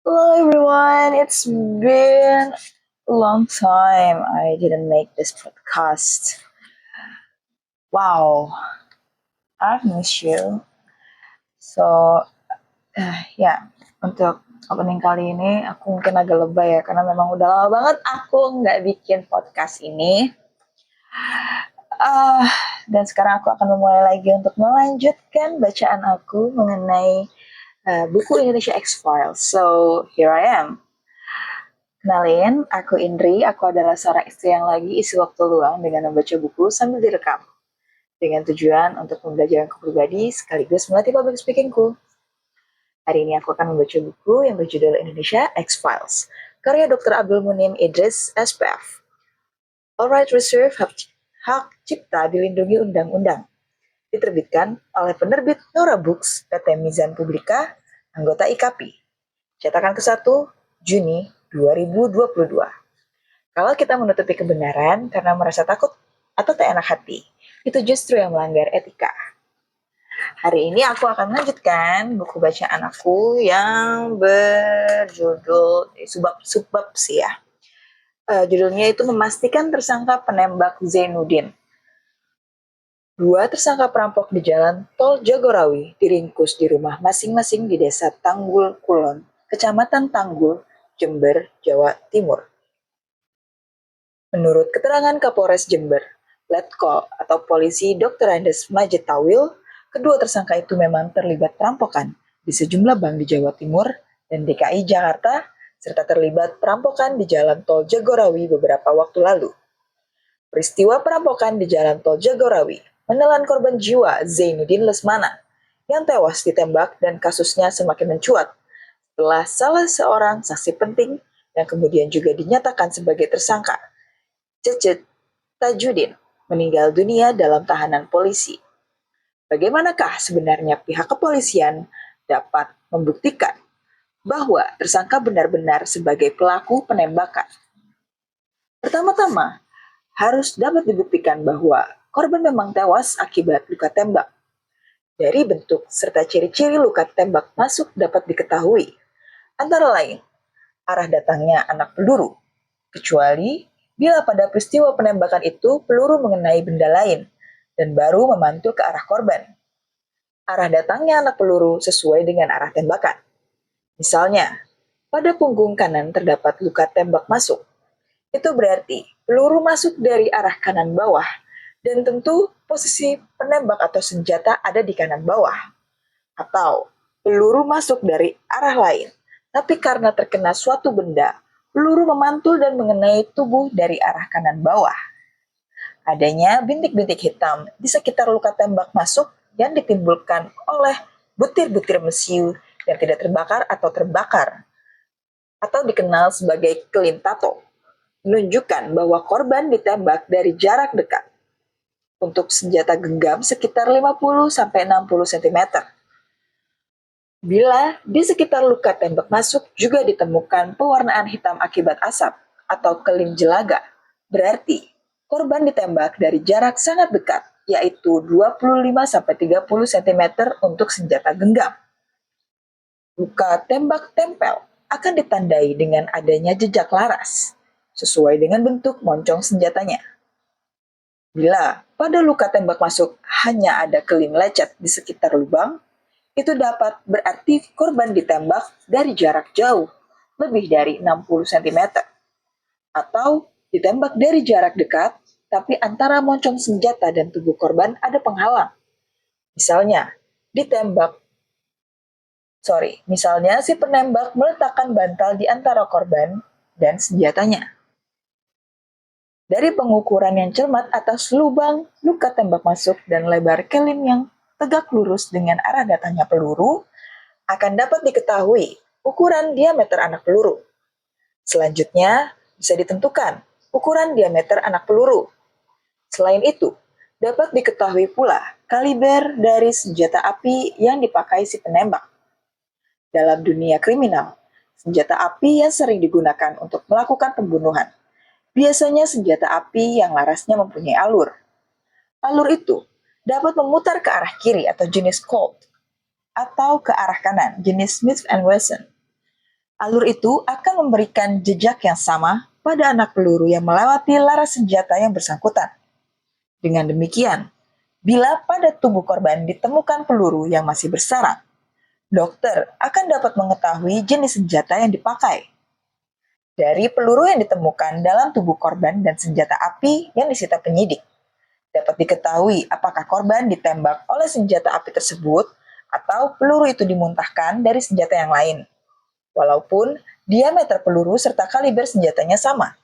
Hello everyone, it's been a long time I didn't make this podcast. Wow, I've missed you. So, ya, untuk opening kali ini aku mungkin agak lebay ya, karena memang udah lama banget aku nggak bikin podcast ini. Uh, dan sekarang aku akan memulai lagi untuk melanjutkan bacaan aku mengenai buku Indonesia X-Files. So, here I am. Kenalin, aku Indri, aku adalah seorang istri yang lagi isi waktu luang dengan membaca buku sambil direkam. Dengan tujuan untuk pembelajaranku pribadi sekaligus melatih public speakingku. Hari ini aku akan membaca buku yang berjudul Indonesia X-Files, karya Dr. Abdul Munim Idris, SPF. All right reserve hak cipta dilindungi undang-undang. Diterbitkan oleh penerbit Nora Books, PT Mizan Publika, anggota IKAPI. Cetakan ke-1, Juni 2022. Kalau kita menutupi kebenaran karena merasa takut atau tak enak hati, itu justru yang melanggar etika. Hari ini aku akan melanjutkan buku bacaan aku yang berjudul subbab sih ya. Judulnya itu memastikan tersangka penembak Zainuddin. Dua tersangka perampok di jalan Tol Jagorawi diringkus di rumah masing-masing di Desa Tanggul Kulon, Kecamatan Tanggul, Jember, Jawa Timur. Menurut keterangan Kapolres Jember, Letkol atau Polisi Dr. Andes Majid Tawil, kedua tersangka itu memang terlibat perampokan di sejumlah bank di Jawa Timur dan DKI Jakarta, serta terlibat perampokan di Jalan Tol Jagorawi beberapa waktu lalu. Peristiwa perampokan di Jalan Tol Jagorawi menelan korban jiwa Zainuddin Lesmana yang tewas ditembak dan kasusnya semakin mencuat setelah salah seorang saksi penting yang kemudian juga dinyatakan sebagai tersangka, Cecet Tajudin, meninggal dunia dalam tahanan polisi. Bagaimanakah sebenarnya pihak kepolisian dapat membuktikan bahwa tersangka benar-benar sebagai pelaku penembakan? Pertama-tama, harus dapat dibuktikan bahwa korban memang tewas akibat luka tembak. Dari bentuk serta ciri-ciri luka tembak masuk dapat diketahui, antara lain, arah datangnya anak peluru, kecuali bila pada peristiwa penembakan itu peluru mengenai benda lain dan baru memantul ke arah korban. Arah datangnya anak peluru sesuai dengan arah tembakan. Misalnya, pada punggung kanan terdapat luka tembak masuk. Itu berarti peluru masuk dari arah kanan bawah dan tentu posisi penembak atau senjata ada di kanan bawah. Atau peluru masuk dari arah lain, tapi karena terkena suatu benda, peluru memantul dan mengenai tubuh dari arah kanan bawah. Adanya bintik-bintik hitam di sekitar luka tembak masuk yang ditimbulkan oleh butir-butir mesiu yang tidak terbakar atau terbakar, atau dikenal sebagai kelintato, menunjukkan bahwa korban ditembak dari jarak dekat. Untuk senjata genggam sekitar 50-60 cm. Bila di sekitar luka tembak masuk juga ditemukan pewarnaan hitam akibat asap atau kelim jelaga, berarti korban ditembak dari jarak sangat dekat, yaitu 25-30 cm untuk senjata genggam. Luka tembak tempel akan ditandai dengan adanya jejak laras, sesuai dengan bentuk moncong senjatanya. Bila pada luka tembak masuk hanya ada kelim lecet di sekitar lubang, itu dapat berarti korban ditembak dari jarak jauh, lebih dari 60 cm. Atau ditembak dari jarak dekat, tapi antara moncong senjata dan tubuh korban ada penghalang. Misalnya si penembak meletakkan bantal di antara korban dan senjatanya. Dari pengukuran yang cermat atas lubang luka tembak masuk dan lebar kelim yang tegak lurus dengan arah datangnya peluru, akan dapat diketahui ukuran diameter anak peluru. Selanjutnya, bisa ditentukan ukuran diameter anak peluru. Selain itu, dapat diketahui pula kaliber dari senjata api yang dipakai si penembak. Dalam dunia kriminal, senjata api yang sering digunakan untuk melakukan pembunuhan, biasanya senjata api yang larasnya mempunyai alur. Alur itu dapat memutar ke arah kiri atau jenis Colt, atau ke arah kanan jenis Smith & Wesson. Alur itu akan memberikan jejak yang sama pada anak peluru yang melewati laras senjata yang bersangkutan. Dengan demikian, bila pada tubuh korban ditemukan peluru yang masih bersarang, dokter akan dapat mengetahui jenis senjata yang dipakai. Dari peluru yang ditemukan dalam tubuh korban dan senjata api yang disita penyidik, dapat diketahui apakah korban ditembak oleh senjata api tersebut atau peluru itu dimuntahkan dari senjata yang lain, walaupun diameter peluru serta kaliber senjatanya sama.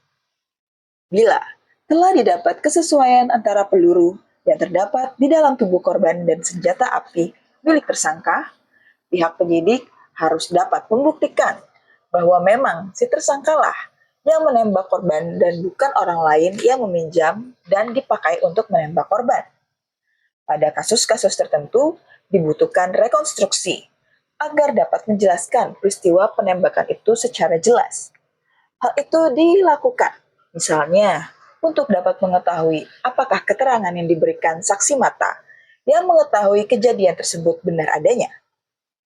Bila telah didapat kesesuaian antara peluru yang terdapat di dalam tubuh korban dan senjata api milik tersangka, pihak penyidik harus dapat membuktikan bahwa memang si tersangkalah yang menembak korban dan bukan orang lain yang meminjam dan dipakai untuk menembak korban. Pada kasus-kasus tertentu, dibutuhkan rekonstruksi agar dapat menjelaskan peristiwa penembakan itu secara jelas. Hal itu dilakukan, misalnya, untuk dapat mengetahui apakah keterangan yang diberikan saksi mata yang mengetahui kejadian tersebut benar adanya.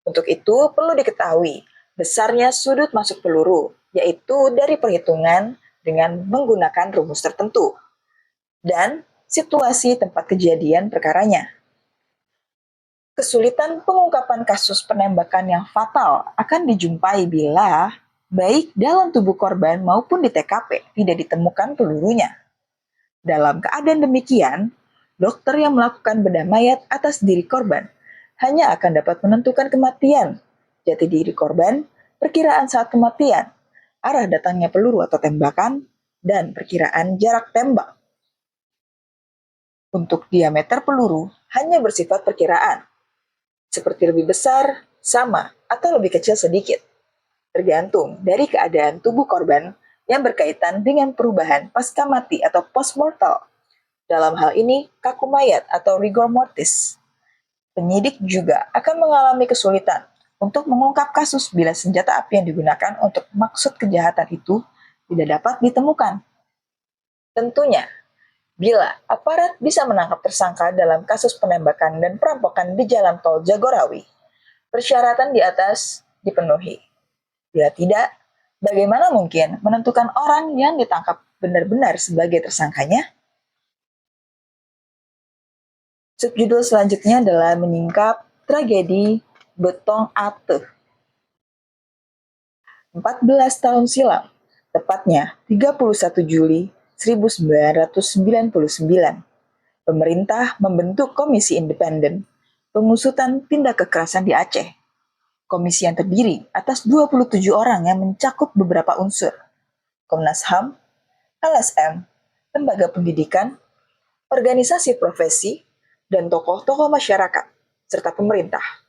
Untuk itu, perlu diketahui besarnya sudut masuk peluru, yaitu dari perhitungan dengan menggunakan rumus tertentu, dan situasi tempat kejadian perkaranya. Kesulitan pengungkapan kasus penembakan yang fatal akan dijumpai bila baik dalam tubuh korban maupun di TKP tidak ditemukan pelurunya. Dalam keadaan demikian, dokter yang melakukan bedah mayat atas diri korban hanya akan dapat menentukan kematian, jati diri korban, perkiraan saat kematian, arah datangnya peluru atau tembakan, dan perkiraan jarak tembak. Untuk diameter peluru hanya bersifat perkiraan, seperti lebih besar, sama, atau lebih kecil sedikit, tergantung dari keadaan tubuh korban yang berkaitan dengan perubahan pasca mati atau post-mortal. Dalam hal ini, kaku mayat atau rigor mortis. Penyidik juga akan mengalami kesulitan untuk mengungkap kasus bila senjata api yang digunakan untuk maksud kejahatan itu tidak dapat ditemukan. Tentunya, bila aparat bisa menangkap tersangka dalam kasus penembakan dan perampokan di jalan tol Jagorawi, persyaratan di atas dipenuhi. Bila tidak, bagaimana mungkin menentukan orang yang ditangkap benar-benar sebagai tersangkanya? Subjudul selanjutnya adalah menyingkap tragedi Betong Ate. 14 tahun silam, tepatnya 31 Juli 1999, pemerintah membentuk Komisi Independen Pengusutan Tindak Kekerasan di Aceh. Komisi yang terdiri atas 27 orang yang mencakup beberapa unsur: Komnas HAM, LSM, lembaga pendidikan, organisasi profesi, dan tokoh-tokoh masyarakat, serta pemerintah.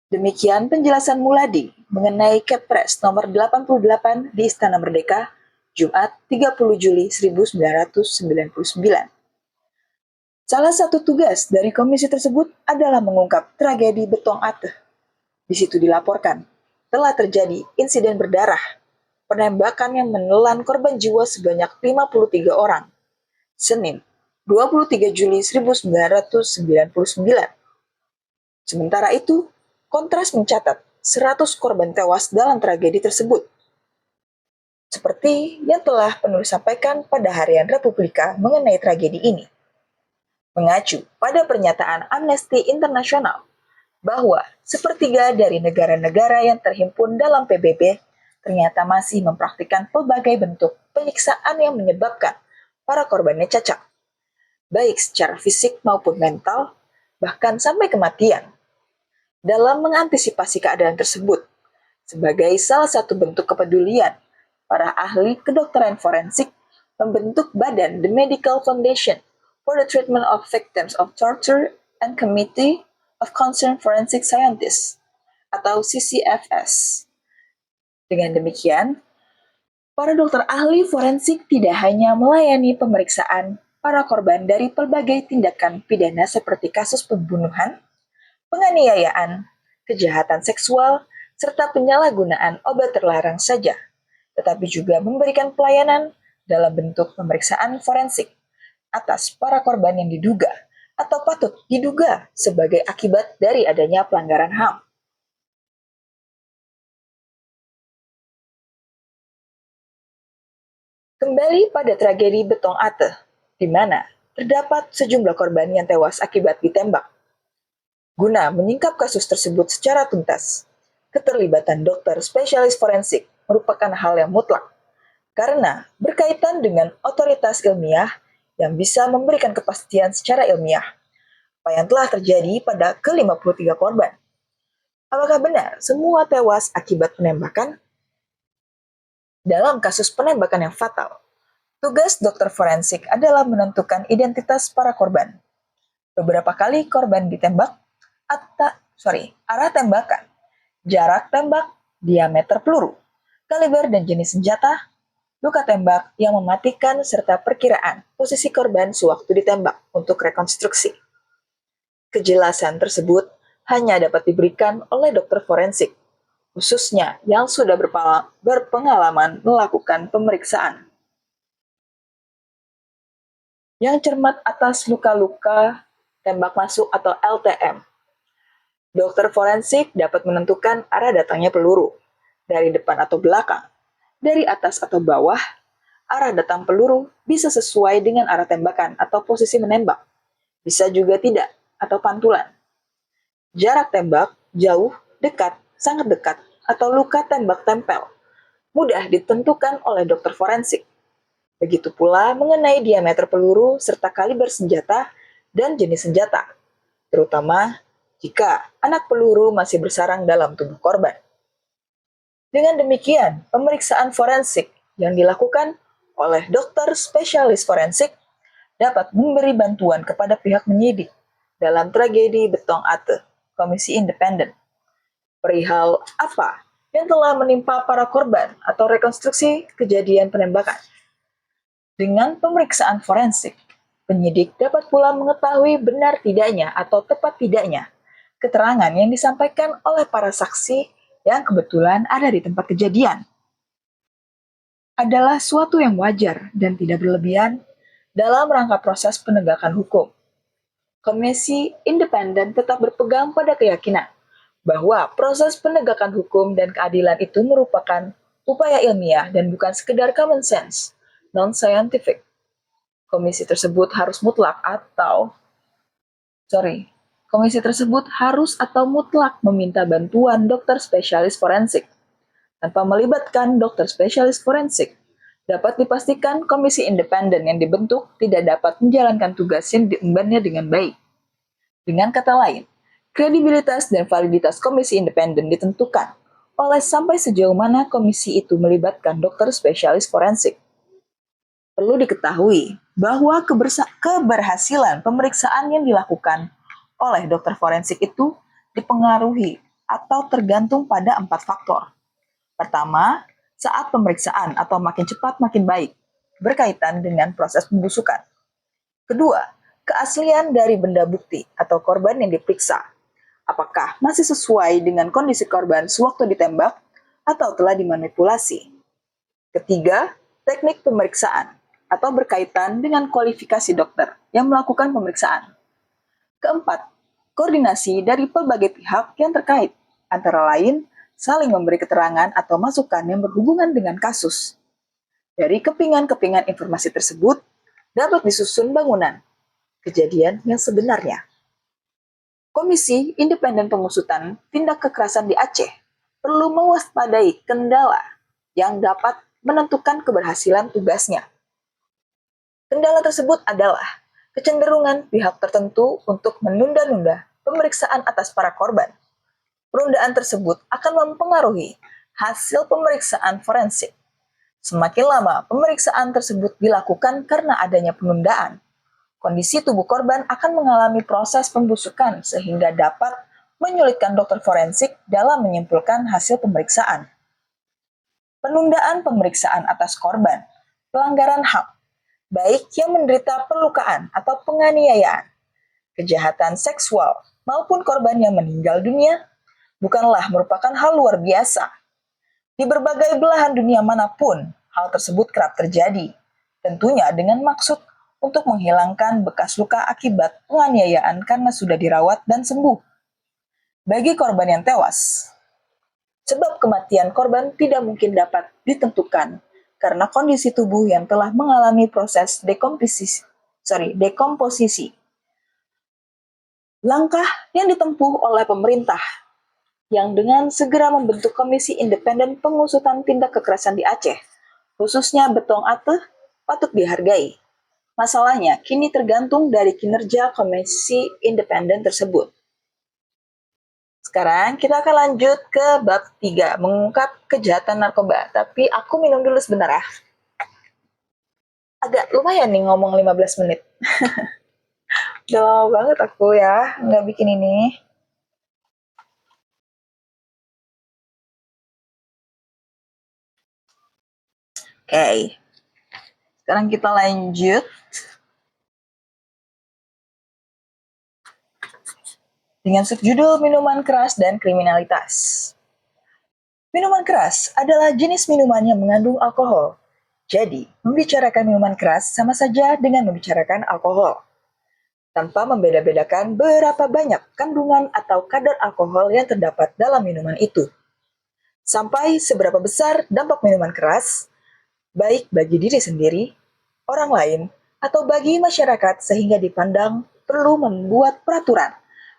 Demikian penjelasan Muladi mengenai Kepres nomor 88 di Istana Merdeka, Jumat 30 Juli 1999. Salah satu tugas dari komisi tersebut adalah mengungkap tragedi Betong Ate. Di situ dilaporkan, telah terjadi insiden berdarah, penembakan yang menelan korban jiwa sebanyak 53 orang. Senin, 23 Juli 1999. Sementara itu, Kontras mencatat 100 korban tewas dalam tragedi tersebut. Seperti yang telah penulis sampaikan pada harian Republika mengenai tragedi ini. Mengacu pada pernyataan Amnesty International bahwa sepertiga dari negara-negara yang terhimpun dalam PBB ternyata masih mempraktikkan pelbagai bentuk penyiksaan yang menyebabkan para korbannya cacat, baik secara fisik maupun mental, bahkan sampai kematian. Dalam mengantisipasi keadaan tersebut, sebagai salah satu bentuk kepedulian, para ahli kedokteran forensik membentuk badan The Medical Foundation for the Treatment of Victims of Torture and Committee of Concerned Forensic Scientists, atau CCFS. Dengan demikian, para dokter ahli forensik tidak hanya melayani pemeriksaan para korban dari pelbagai tindakan pidana seperti kasus pembunuhan, penganiayaan, kejahatan seksual, serta penyalahgunaan obat terlarang saja, tetapi juga memberikan pelayanan dalam bentuk pemeriksaan forensik atas para korban yang diduga atau patut diduga sebagai akibat dari adanya pelanggaran HAM. Kembali pada tragedi Betong Ate, di mana terdapat sejumlah korban yang tewas akibat ditembak. Guna menyingkap kasus tersebut secara tuntas, keterlibatan dokter spesialis forensik merupakan hal yang mutlak karena berkaitan dengan otoritas ilmiah yang bisa memberikan kepastian secara ilmiah apa yang telah terjadi pada ke-53 korban. Apakah benar semua tewas akibat penembakan? Dalam kasus penembakan yang fatal, tugas dokter forensik adalah menentukan identitas para korban. Beberapa kali korban ditembak, arah tembakan, jarak tembak, diameter peluru, kaliber dan jenis senjata, luka tembak yang mematikan, serta perkiraan posisi korban sewaktu ditembak untuk rekonstruksi. Kejelasan tersebut hanya dapat diberikan oleh dokter forensik, khususnya yang sudah berpengalaman melakukan pemeriksaan. Yang cermat atas luka-luka tembak masuk atau LTM. Dokter forensik dapat menentukan arah datangnya peluru, dari depan atau belakang, dari atas atau bawah. Arah datang peluru bisa sesuai dengan arah tembakan atau posisi menembak, bisa juga tidak, atau pantulan. Jarak tembak, jauh, dekat, sangat dekat, atau luka tembak tempel, mudah ditentukan oleh dokter forensik. Begitu pula mengenai diameter peluru serta kaliber senjata dan jenis senjata, terutama jika anak peluru masih bersarang dalam tubuh korban. Dengan demikian, pemeriksaan forensik yang dilakukan oleh dokter spesialis forensik dapat memberi bantuan kepada pihak penyidik dalam tragedi Betong Ate, Komisi Independen. Perihal apa yang telah menimpa para korban atau rekonstruksi kejadian penembakan. Dengan pemeriksaan forensik, penyidik dapat pula mengetahui benar tidaknya atau tepat tidaknya keterangan yang disampaikan oleh para saksi yang kebetulan ada di tempat kejadian. Adalah suatu yang wajar dan tidak berlebihan dalam rangka proses penegakan hukum. Komisi Independen tetap berpegang pada keyakinan bahwa proses penegakan hukum dan keadilan itu merupakan upaya ilmiah dan bukan sekedar common sense, non-scientific. Komisi tersebut harus mutlak meminta bantuan dokter spesialis forensik. Tanpa melibatkan dokter spesialis forensik, dapat dipastikan komisi independen yang dibentuk tidak dapat menjalankan tugas yang diembannya dengan baik. Dengan kata lain, kredibilitas dan validitas komisi independen ditentukan oleh sampai sejauh mana komisi itu melibatkan dokter spesialis forensik. Perlu diketahui bahwa keberhasilan pemeriksaan yang dilakukan oleh dokter forensik itu dipengaruhi atau tergantung pada 4 faktor. Pertama, saat pemeriksaan atau makin cepat makin baik, berkaitan dengan proses pembusukan. Kedua, keaslian dari benda bukti atau korban yang diperiksa. Apakah masih sesuai dengan kondisi korban sewaktu ditembak atau telah dimanipulasi. Ketiga, teknik pemeriksaan atau berkaitan dengan kualifikasi dokter yang melakukan pemeriksaan. Keempat, koordinasi dari berbagai pihak yang terkait, antara lain saling memberi keterangan atau masukan yang berhubungan dengan kasus. Dari kepingan-kepingan informasi tersebut, dapat disusun bangunan kejadian yang sebenarnya. Komisi Independen Pengusutan Tindak Kekerasan di Aceh perlu mewaspadai kendala yang dapat menentukan keberhasilan tugasnya. Kendala tersebut adalah kecenderungan pihak tertentu untuk menunda-nunda pemeriksaan atas para korban. Penundaan tersebut akan mempengaruhi hasil pemeriksaan forensik. Semakin lama pemeriksaan tersebut dilakukan karena adanya penundaan, kondisi tubuh korban akan mengalami proses pembusukan sehingga dapat menyulitkan dokter forensik dalam menyimpulkan hasil pemeriksaan. Penundaan pemeriksaan atas korban, pelanggaran HAM, baik yang menderita perlukaan atau penganiayaan, kejahatan seksual, maupun korban yang meninggal dunia, bukanlah merupakan hal luar biasa. Di berbagai belahan dunia manapun, hal tersebut kerap terjadi, tentunya dengan maksud untuk menghilangkan bekas luka akibat penganiayaan karena sudah dirawat dan sembuh. Bagi korban yang tewas, sebab kematian korban tidak mungkin dapat ditentukan karena kondisi tubuh yang telah mengalami proses dekomposisi. Langkah yang ditempuh oleh pemerintah yang dengan segera membentuk Komisi Independen Pengusutan Tindak Kekerasan di Aceh, khususnya Betong Ateh, patut dihargai. Masalahnya kini tergantung dari kinerja Komisi Independen tersebut. Sekarang kita akan lanjut ke bab 3, mengungkap kejahatan narkoba. Tapi aku minum dulu sebentar ya. Agak lumayan nih ngomong 15 menit. Udah lama banget aku ya nggak bikin ini. Oke, sekarang kita lanjut dengan subjudul minuman keras dan kriminalitas. Minuman keras adalah jenis minuman yang mengandung alkohol. Jadi, membicarakan minuman keras sama saja dengan membicarakan alkohol, tanpa membeda-bedakan berapa banyak kandungan atau kadar alkohol yang terdapat dalam minuman itu. Sampai seberapa besar dampak minuman keras, baik bagi diri sendiri, orang lain, atau bagi masyarakat sehingga dipandang perlu membuat peraturan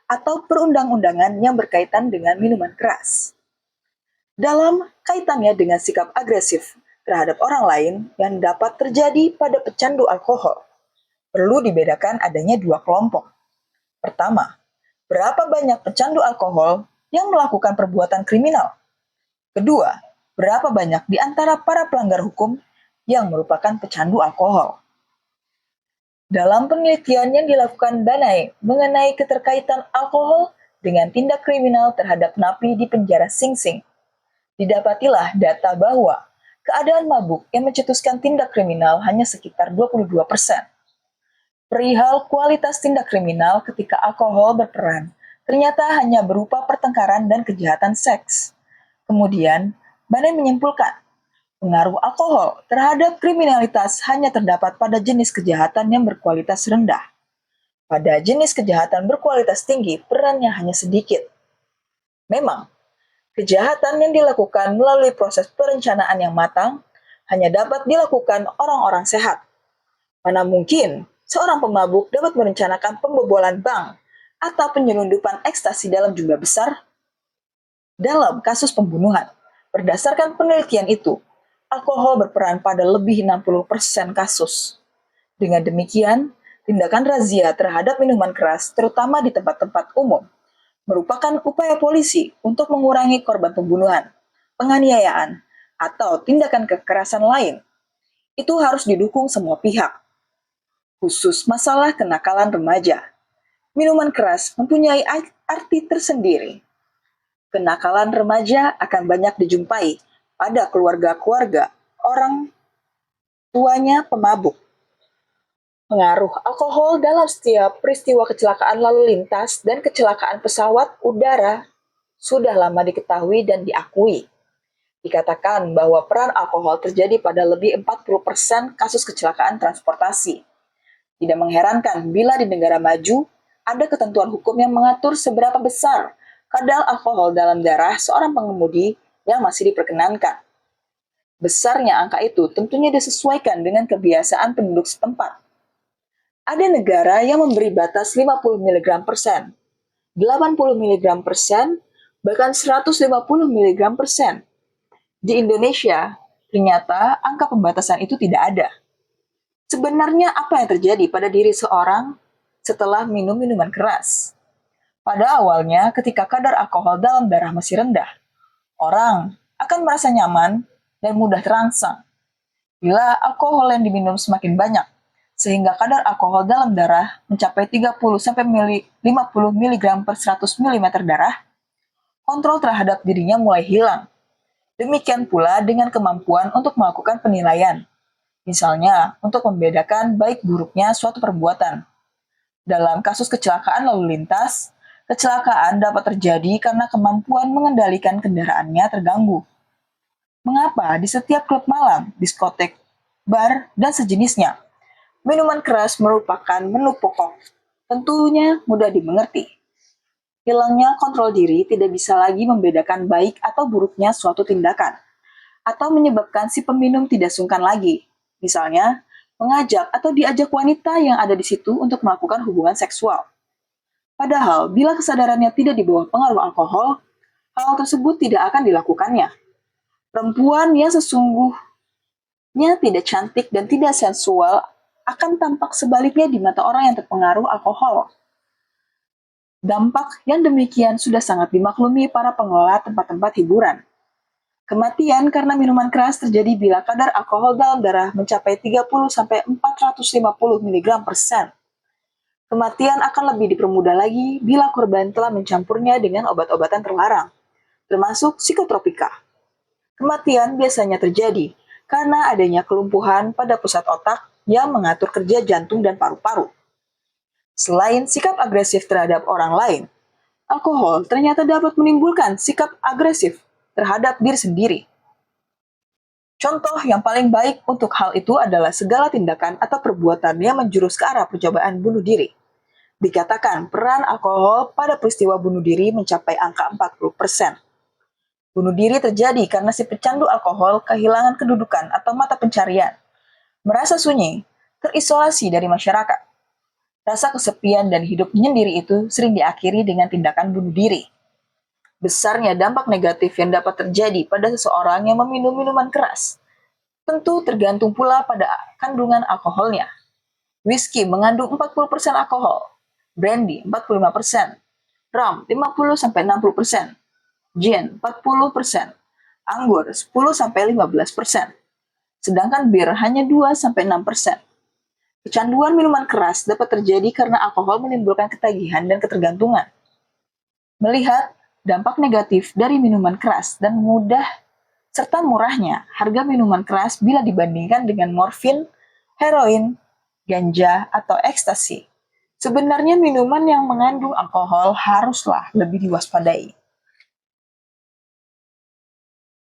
atau perundang-undangan yang berkaitan dengan minuman keras. Dalam kaitannya dengan sikap agresif terhadap orang lain yang dapat terjadi pada pecandu alkohol, perlu dibedakan adanya dua kelompok. Pertama, berapa banyak pecandu alkohol yang melakukan perbuatan kriminal? Kedua, berapa banyak di antara para pelanggar hukum yang merupakan pecandu alkohol? Dalam penelitian yang dilakukan Banai mengenai keterkaitan alkohol dengan tindak kriminal terhadap napi di penjara Sing Sing, didapatilah data bahwa keadaan mabuk yang mencetuskan tindak kriminal hanya sekitar 22%. Perihal kualitas tindak kriminal ketika alkohol berperan, ternyata hanya berupa pertengkaran dan kejahatan seks. Kemudian, Banai menyimpulkan, pengaruh alkohol terhadap kriminalitas hanya terdapat pada jenis kejahatan yang berkualitas rendah. Pada jenis kejahatan berkualitas tinggi, perannya hanya sedikit. Memang, kejahatan yang dilakukan melalui proses perencanaan yang matang hanya dapat dilakukan orang-orang sehat. Mana mungkin seorang pemabuk dapat merencanakan pembobolan bank atau penyelundupan ekstasi dalam jumlah besar? Dalam kasus pembunuhan, berdasarkan penelitian itu, alkohol berperan pada lebih 60% kasus. Dengan demikian, tindakan razia terhadap minuman keras, terutama di tempat-tempat umum, merupakan upaya polisi untuk mengurangi korban pembunuhan, penganiayaan, atau tindakan kekerasan lain. Itu harus didukung semua pihak. Khusus masalah kenakalan remaja, minuman keras mempunyai arti tersendiri. Kenakalan remaja akan banyak dijumpai pada keluarga-keluarga orang tuanya pemabuk. Pengaruh alkohol dalam setiap peristiwa kecelakaan lalu lintas dan kecelakaan pesawat udara sudah lama diketahui dan diakui. Dikatakan bahwa peran alkohol terjadi pada lebih 40% kasus kecelakaan transportasi. Tidak mengherankan bila di negara maju ada ketentuan hukum yang mengatur seberapa besar kadar alkohol dalam darah seorang pengemudi yang masih diperkenankan. Besarnya angka itu tentunya disesuaikan dengan kebiasaan penduduk setempat. Ada negara yang memberi batas 50 mg persen, 80 mg persen, bahkan 150 mg persen. Di Indonesia, ternyata angka pembatasan itu tidak ada. Sebenarnya apa yang terjadi pada diri seorang setelah minum minuman keras? Pada awalnya, ketika kadar alkohol dalam darah masih rendah, orang akan merasa nyaman dan mudah terangsang. Bila alkohol yang diminum semakin banyak, sehingga kadar alkohol dalam darah mencapai 30-50 mg per 100 mm darah, kontrol terhadap dirinya mulai hilang. Demikian pula dengan kemampuan untuk melakukan penilaian, misalnya untuk membedakan baik buruknya suatu perbuatan. Dalam kasus kecelakaan lalu lintas, kecelakaan dapat terjadi karena kemampuan mengendalikan kendaraannya terganggu. Mengapa di setiap klub malam, diskotek, bar, dan sejenisnya, minuman keras merupakan menu pokok? Tentunya mudah dimengerti. Hilangnya kontrol diri tidak bisa lagi membedakan baik atau buruknya suatu tindakan. atau menyebabkan si peminum tidak sungkan lagi. Misalnya, mengajak atau diajak wanita yang ada di situ untuk melakukan hubungan seksual. Padahal, bila kesadarannya tidak di bawah pengaruh alkohol, hal tersebut tidak akan dilakukannya. Perempuan yang sesungguhnya tidak cantik dan tidak sensual akan tampak sebaliknya di mata orang yang terpengaruh alkohol. Dampak yang demikian sudah sangat dimaklumi para pengelola tempat-tempat hiburan. Kematian karena minuman keras terjadi bila kadar alkohol dalam darah mencapai 30-450 mg per sen. Kematian akan lebih dipermudah lagi bila korban telah mencampurnya dengan obat-obatan terlarang, termasuk psikotropika. Kematian biasanya terjadi karena adanya kelumpuhan pada pusat otak yang mengatur kerja jantung dan paru-paru. Selain sikap agresif terhadap orang lain, alkohol ternyata dapat menimbulkan sikap agresif terhadap diri sendiri. Contoh yang paling baik untuk hal itu adalah segala tindakan atau perbuatan yang menjurus ke arah percobaan bunuh diri. Dikatakan peran alkohol pada peristiwa bunuh diri mencapai angka 40%. Bunuh diri terjadi karena si pecandu alkohol kehilangan kedudukan atau mata pencarian, merasa sunyi, terisolasi dari masyarakat. Rasa kesepian dan hidup menyendiri itu sering diakhiri dengan tindakan bunuh diri. Besarnya dampak negatif yang dapat terjadi pada seseorang yang meminum minuman keras tentu tergantung pula pada kandungan alkoholnya. Whisky mengandung 40% alkohol, brandy 45%, rum 50-60%, gin 40%, anggur 10-15%, sedangkan bir hanya 2-6%. Kecanduan minuman keras dapat terjadi karena alkohol menimbulkan ketagihan dan ketergantungan. Melihat dampak negatif dari minuman keras dan mudah serta murahnya harga minuman keras bila dibandingkan dengan morfin, heroin, ganja, atau ekstasi, sebenarnya minuman yang mengandung alkohol haruslah lebih diwaspadai.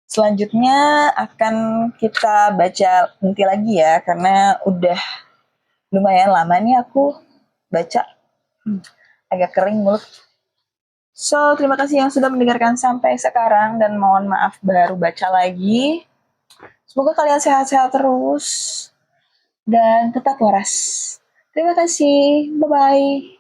Selanjutnya akan kita baca nanti lagi ya, karena udah lumayan lama nih aku baca. Agak kering mulut. So, terima kasih yang sudah mendengarkan sampai sekarang dan mohon maaf baru baca lagi. Semoga kalian sehat-sehat terus dan tetap waras. Terima kasih. Bye-bye.